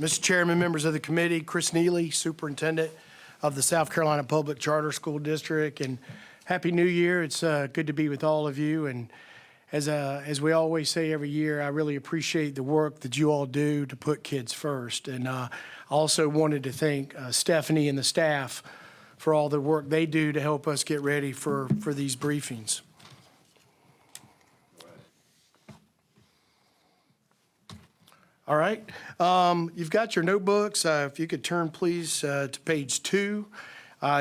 Mr. Chairman, members of the committee, Chris Neely, Superintendent of the South Carolina Public Charter School District, and Happy New Year. It's good to be with all of you. And as we always say every year, I really appreciate the work that you all do to put kids first. And I also wanted to thank Stephanie and the staff for all the work they do to help us get ready for these briefings. All right, you've got your notebooks. If you could turn, please, to page 2.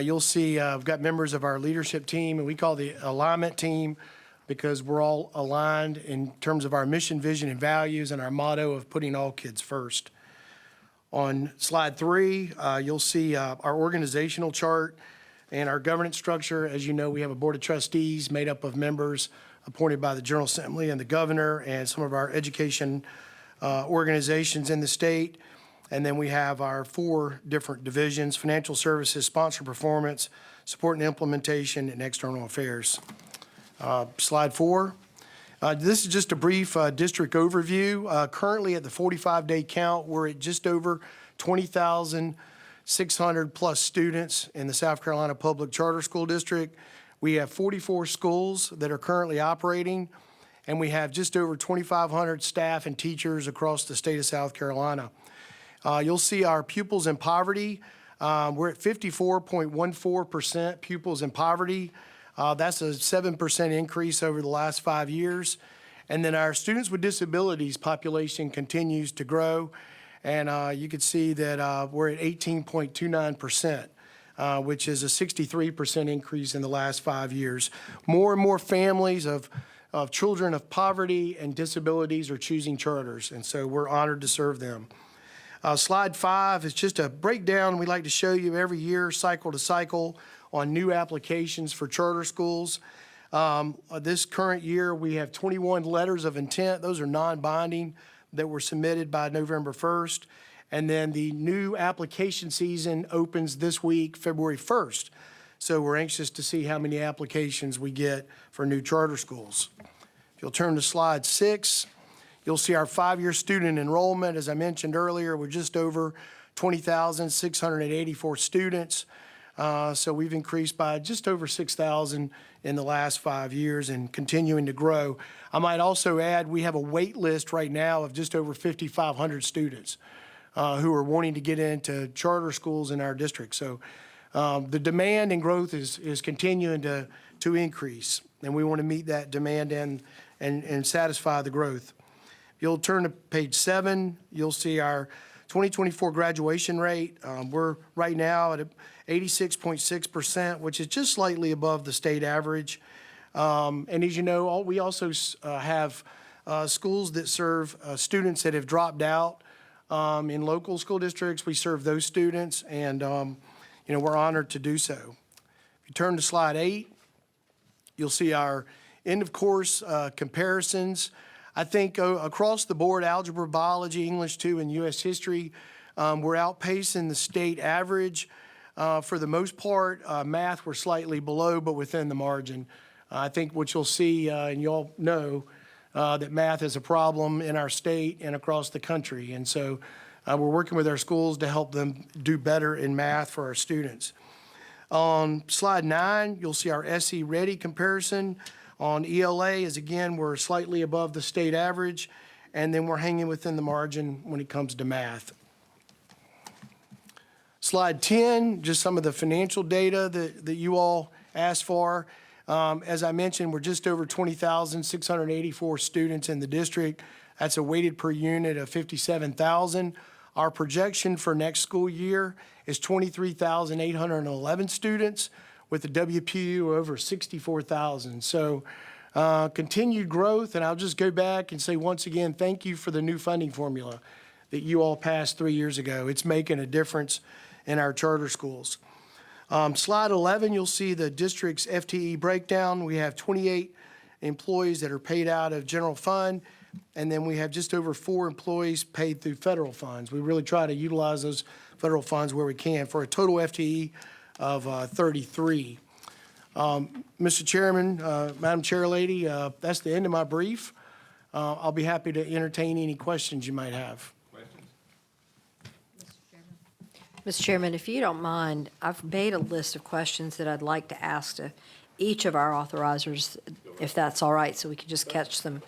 You'll see I've got members of our leadership team, and we call the alignment team because we're all aligned in terms of our mission, vision, and values, and our motto of putting all kids first. On slide 3, you'll see our organizational chart and our governance structure. As you know, we have a board of trustees made up of members appointed by the General Assembly and the governor and some of our education organizations in the state. And then we have our 4 different divisions: financial services, sponsor performance, support and implementation, and external affairs. Slide 4. This is just a brief district overview. Currently at the 45-day count, we're at just over 20,600 plus students in the South Carolina Public Charter School District. We have 44 schools that are currently operating, and we have just over 2,500 staff and teachers across the state of South Carolina. You'll see our pupils in poverty. We're at 54.14% pupils in poverty. That's a 7% increase over the last 5 years. And then our students with disabilities population continues to grow. And you can see that we're at 18.29%, which is a 63% increase in the last 5 years. More and more families of children of poverty and disabilities are choosing charters, and so we're honored to serve them. Slide 5 is just a breakdown we like to show you every year, cycle to cycle, on new applications for charter schools. This current year, we have 21 letters of intent. Those are non-binding that were submitted by November 1st. And then the new application season opens this week, February 1st. So we're anxious to see how many applications we get for new charter schools. If you'll turn to slide 6, you'll see our 5-year student enrollment. As I mentioned earlier, we're just over 20,684 students. So we've increased by just over 6,000 in the last 5 years and continuing to grow. I might also add we have a wait list right now of just over 5,500 students who are wanting to get into charter schools in our district. So the demand and growth is continuing to increase, and we want to meet that demand and satisfy the growth. If you'll turn to page 7, you'll see our 2024 graduation rate. We're right now at 86.6%, which is just slightly above the state average. And as you know, we also have schools that serve students that have dropped out in local school districts. We serve those students, and we're honored to do so. If you turn to slide 8, you'll see our end of course comparisons. I think across the board, algebra, biology, English 2, and U.S. history, we're outpacing the state average. For the most part, math we're slightly below, but within the margin. I think what you'll see, and you all know, that math is a problem in our state and across the country. And so we're working with our schools to help them do better in math for our students. On slide 9, you'll see our SE Ready comparison. On ELA, as again, we're slightly above the state average, and then we're hanging within the margin when it comes to math. Slide 10, just some of the financial data that you all asked for. As I mentioned, we're just over 20,684 students in the district. That's a weighted per unit of 57,000. Our projection for next school year is 23,811 students with a WPU over 64,000. So continued growth, and I'll just go back and say once again, thank you for the new funding formula that you all passed 3 years ago. It's making a difference in our charter schools. Slide 11, you'll see the district's FTE breakdown. We have 28 employees that are paid out of general fund, and then we have just over 4 employees paid through federal funds. We really try to utilize those federal funds where we can for a total FTE of 33. Mr. Chairman, Madam Chair Lady, that's the end of my brief. I'll be happy to entertain any questions you might have. Questions? Mr. Chairman, if you don't mind, I've made a list of questions that I'd like to ask to each of our authorizers, if that's all right, so we can just catch some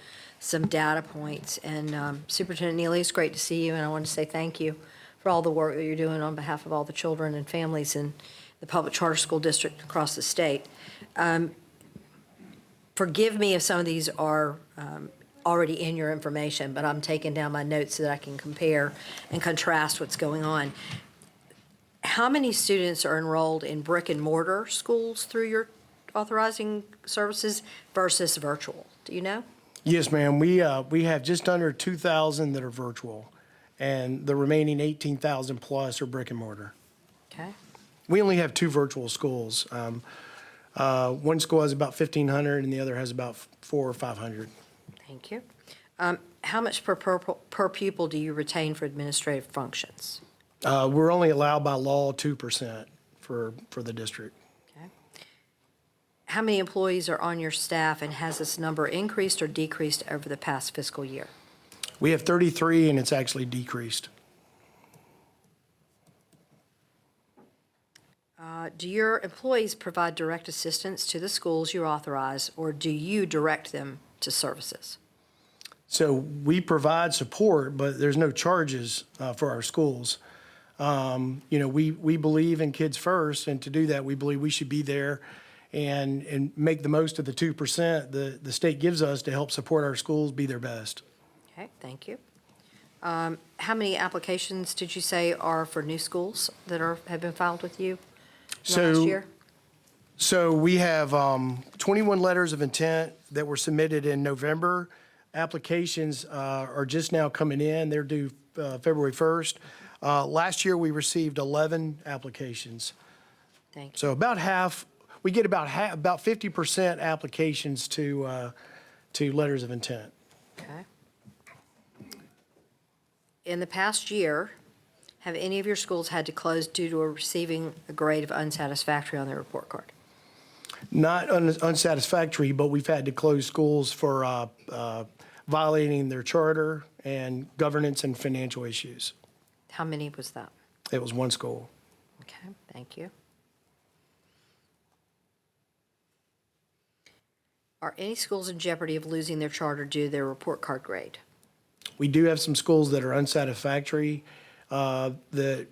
data points. And Superintendent Neely, it's great to see you, and I want to say thank you for all the work that you're doing on behalf of all the children and families in the public charter school district across the state. Forgive me if some of these are already in your information, but I'm taking down my notes so that I can compare and contrast what's going on. How many students are enrolled in brick and mortar schools through your authorizing services versus virtual? Do you know? Yes, ma'am. We have just under 2,000 that are virtual, and the remaining 18,000 plus are brick and mortar. Okay. We only have 2 virtual schools. One school has about 1,500, and the other has about 400 or 500. Thank you. How much per pupil do you retain for administrative functions? We're only allowed by law 2% for the district. Okay. How many employees are on your staff, and has this number increased or decreased over the past fiscal year? We have 33, and it's actually decreased. Do your employees provide direct assistance to the schools you authorize, or do you direct them to services? So we provide support, but there's no charges for our schools. We believe in kids first, and to do that, we believe we should be there and make the most of the 2% the state gives us to help support our schools be their best. Okay, thank you. How many applications did you say are for new schools that have been filed with you last year? So we have 21 letters of intent that were submitted in November. Applications are just now coming in. They're due February 1st. Last year, we received 11 applications. Thank you. So about half, we get about 50% applications to letters of intent. Okay. In the past year, have any of your schools had to close due to receiving a grade of unsatisfactory on their report card? Not unsatisfactory, but we've had to close schools for violating their charter and governance and financial issues. How many was that? It was one school. Okay, thank you. Are any schools in jeopardy of losing their charter due to their report card grade? We do have some schools that are unsatisfactory that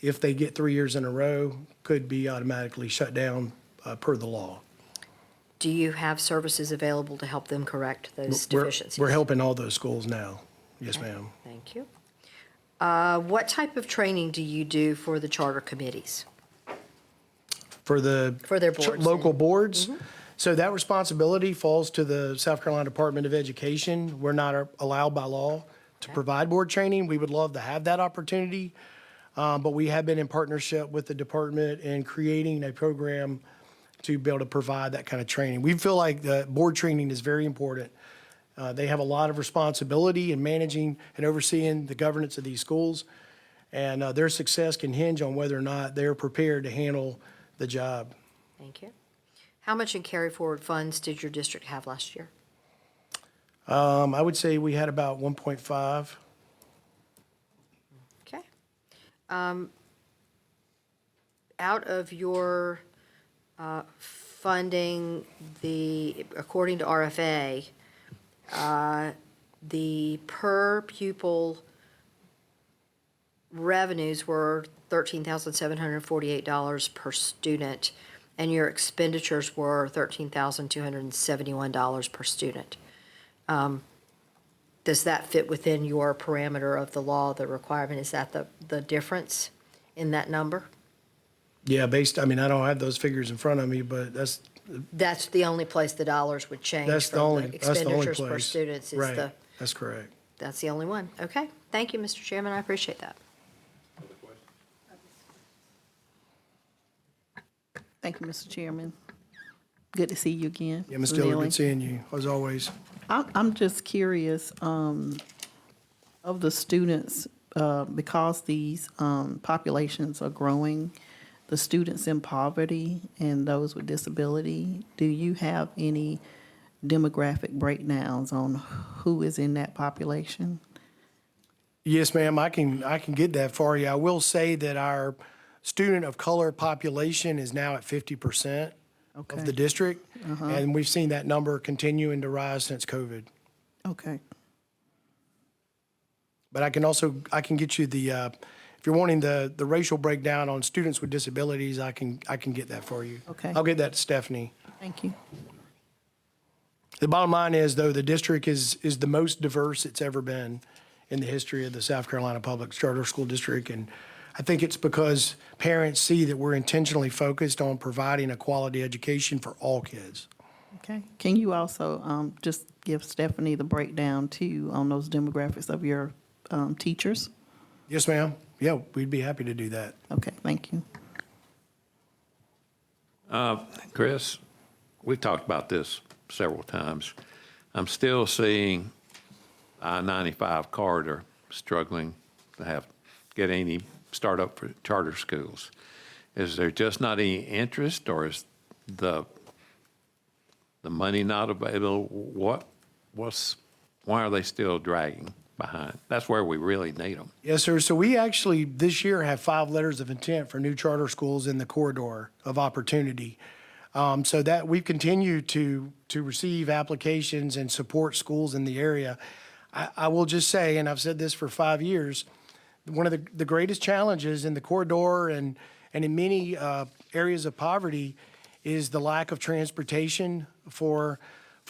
if they get 3 years in a row, could be automatically shut down per the law. Do you have services available to help them correct those deficiencies? We're helping all those schools now. Yes, Okay, ma'am. thank you. What type of training do you do for the charter committees? For their boards local and- boards. So that responsibility falls to the South Carolina Department of Education. We're not allowed by law to provide board training. We would love to have that opportunity, but we have been in partnership with the department in creating a program to be able to provide that kind of training. We feel like the board training is very important. They have a lot of responsibility in managing and overseeing the governance of these schools, and their success can hinge on whether or not they're prepared to handle the job. Thank you. How much in carry forward funds did your district have last year? I would say we had about 1.5. Okay. Out of your funding, according to RFA, the per pupil revenues were $13,748 per student, and your expenditures were $13,271 per student. Does that fit within your parameter of the law, the requirement? Is that the difference in that number? Yeah, I don't have those figures in front of me, but that's That's the only place the dollars would change the from only the expenditures per place. students is Right, that's correct. that's the only one. Okay, thank you, Mr. Chairman, I appreciate that. Thank you, Mr. Chairman. Good to see you again. Yeah, Ms. Mr. Dillard, Neely. good seeing you, as always. I'm just curious, of the students, because these populations are growing, the students in poverty and those with disability, do you have any demographic breakdowns on who is in that population? Yes, ma'am, I can get that for you. I will say that our student of color population is now at 50% of Okay. the district, and we've seen that number continuing to rise since COVID. Okay. But I can get you the, if you're wanting the racial breakdown on students with disabilities, I can get that for you. Okay. I'll get that to Stephanie. Thank you. The bottom line is, though, the district is the most diverse it's ever been in the history of the South Carolina Public Charter School District. And I think it's because parents see that we're intentionally focused on providing a quality education for all kids. Okay. Can you also just give Stephanie the breakdown too on those demographics of your teachers? Yes, ma'am. Yeah, we'd be happy to do that. Okay, thank you. Chris, we've talked about this several times. I'm still seeing I-95 corridor struggling to get any startup for charter schools. Is there just not any interest, or is the money not available? Why are they still dragging behind? That's where we really need them. Yes, sir. So we actually, this year, have 5 letters of intent for new charter schools in the corridor of opportunity. So that we've continued to receive applications and support schools in the area. I will just say, and I've said this for 5 years, one of the greatest challenges in the corridor and in many areas of poverty is the lack of transportation for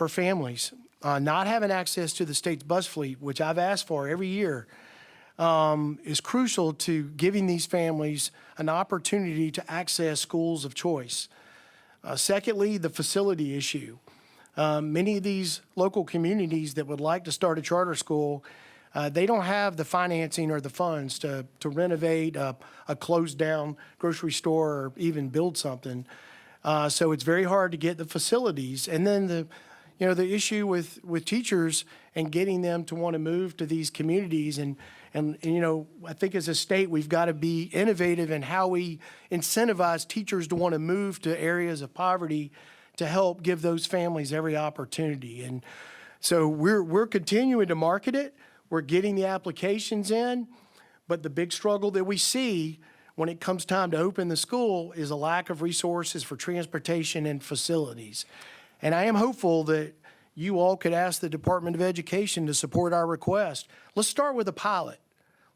families. Not having access to the state's bus fleet, which I've asked for every year, is crucial to giving these families an opportunity to access schools of choice. Secondly, the facility issue. Many of these local communities that would like to start a charter school, they don't have the financing or the funds to renovate a closed-down grocery store or even build something. So it's very hard to get the facilities. And then the issue with teachers and getting them to want to move to these communities. And I think as a state, we've got to be innovative in how we incentivize teachers to want to move to areas of poverty to help give those families every opportunity. And so we're continuing to market it. We're getting the applications in. But the big struggle that we see when it comes time to open the school is a lack of resources for transportation and facilities. And I am hopeful that you all could ask the Department of Education to support our request. Let's start with a pilot.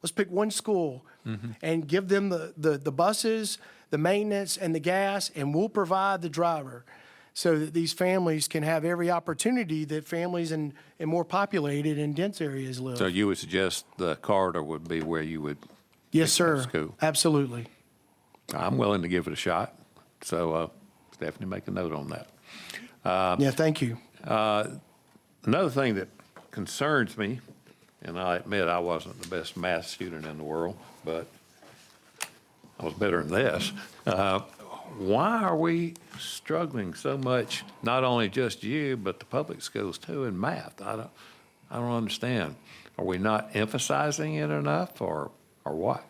Let's pick one school and give them the buses, the maintenance, and the gas, and we'll provide the driver so that these families can have every opportunity that families in more populated and dense areas live. So you would suggest the corridor would be where you would Yes, pick that sir. school? Absolutely. I'm willing to give it a shot. So Stephanie, make a note on that. Yeah, thank you. Another thing that concerns me, and I admit I wasn't the best math student in the world, but I was better than this. Why are we struggling so much, not only just you, but the public schools too, in math? I don't understand. Are we not emphasizing it enough, or what?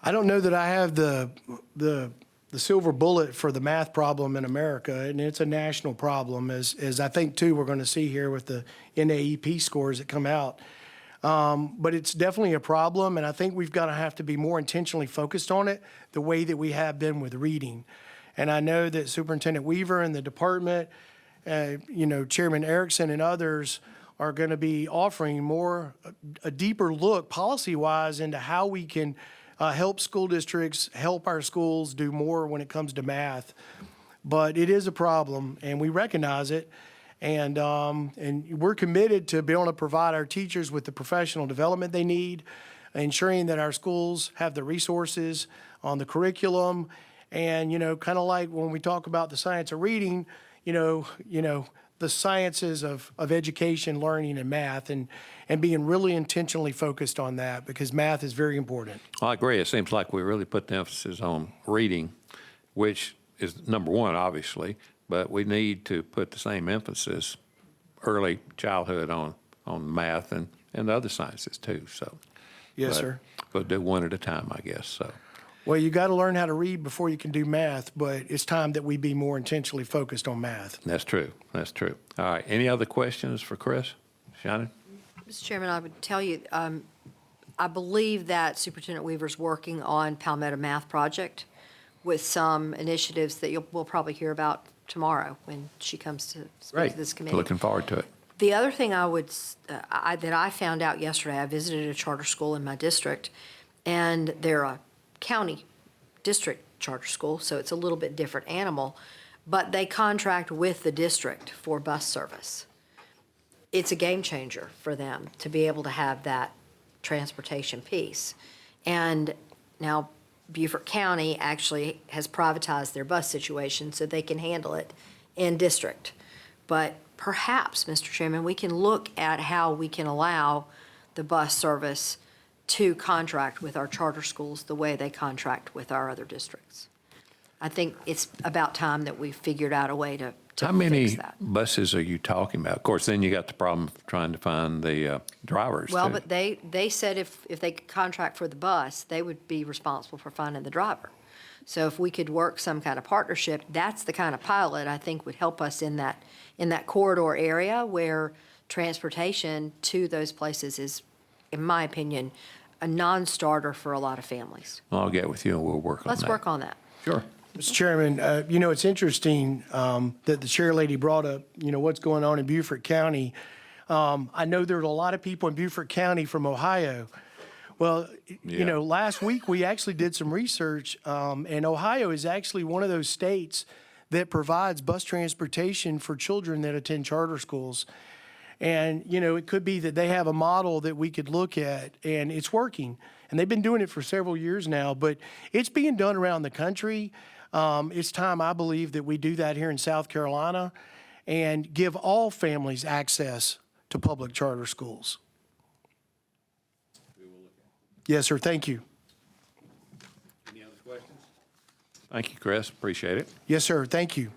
I don't know that I have the silver bullet for the math problem in America, and it's a national problem, as I think, too, we're going to see here with the NAEP scores that come out. But it's definitely a problem, and I think we've got to have to be more intentionally focused on it the way that we have been with reading. And I know that Superintendent Weaver and the department, Chairman Erickson and others are going to be offering a deeper look policy-wise into how we can help school districts, help our schools do more when it comes to math. But it is a problem, and we recognize it. And we're committed to be able to provide our teachers with the professional development they need, ensuring that our schools have the resources on the curriculum. And, kind of like when we talk about the science of reading, the sciences of education, learning, and math, and being really intentionally focused on that, because math is very important. I agree. It seems like we really put the emphasis on reading, which is number one, obviously, but we need to put the same emphasis early childhood on math and the other sciences too. So, Yes, but sir. We'll do one at a time, I guess. So, Well, you got to learn how to read before you can do math, but it's time that we be more intentionally focused on math. that's true. That's true. All right. Any other questions for Chris? Shannon? Mr. Chairman, I would tell you, I believe that Superintendent Weaver's working on Palmetto Math Project with some initiatives that we'll probably hear about tomorrow when she comes to speak Great. to this committee. Looking forward to it. The other thing that I found out yesterday, I visited a charter school in my district, and they're a county district charter school, so it's a little bit different animal, but they contract with the district for bus service. It's a game changer for them to be able to have that transportation piece. And now Beaufort County actually has privatized their bus situation so they can handle it in district. But perhaps, Mr. Chairman, we can look at how we can allow the bus service to contract with our charter schools the way they contract with our other districts. I think it's about time that we figured out a way to How fix many that. buses are you talking about? Of course, then you got the problem of trying to find the drivers, Well, too. but they said if they could contract for the bus, they would be responsible for finding the driver. So if we could work some kind of partnership, that's the kind of pilot I think would help us in that corridor area where transportation to those places is, in my opinion, a non-starter for a lot of families. I'll get with you and we'll work on that. Let's work on that. Sure. Mr. Chairman, it's interesting that the chair lady brought up, what's going on in Beaufort County. I know there's a lot of people in Beaufort County from Ohio. Well, Yeah. last week we actually did some research, and Ohio is actually one of those states that provides bus transportation for children that attend charter schools. And, it could be that they have a model that we could look at, and it's working. And they've been doing it for several years now, but it's being done around the country. It's time, I believe, that we do that here in South Carolina and give all families access to public charter schools. Yes, sir. Thank you. Any other questions? Thank you, Chris. Appreciate it. Yes, sir. Thank you.